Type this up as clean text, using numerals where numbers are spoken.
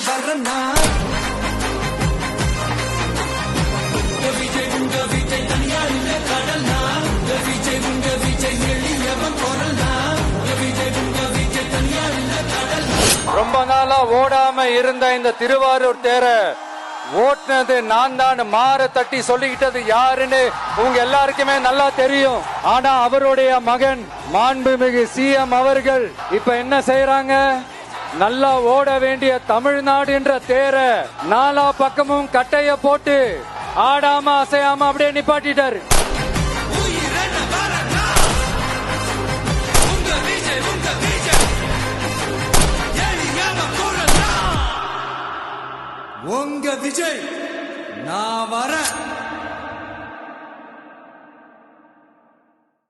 வரனா விஜய் உங்க விஜய் தனியார் இல்ல கடல்னா விஜய் உங்க விஜய் எளியவன் குரல்னா விஜய் உங்க விஜய் தனியார் இல்ல கடல்னா. ரொம்ப நாளா ஓடாம இருந்த இந்த திருவாரூர் தேர ஓட்டுனது நான் தான் மாற தட்டி சொல்லிக்கிட்டது யாருன்னு உங்க எல்லாருக்குமே நல்லா தெரியும். ஆனா அவருடைய மகன் மாண்புமிகு சிஎம் அவர்கள் இப்ப என்ன செய்யறாங்க? நல்லா ஓட வேண்டிய தமிழ்நாடு என்ற தேர நாலா பக்கமும் கட்டைய போட்டு ஆடாம அசையாம அப்படியே நிப்பாட்டிட்டாரு. உங்க விஜய் நான் வரேன்.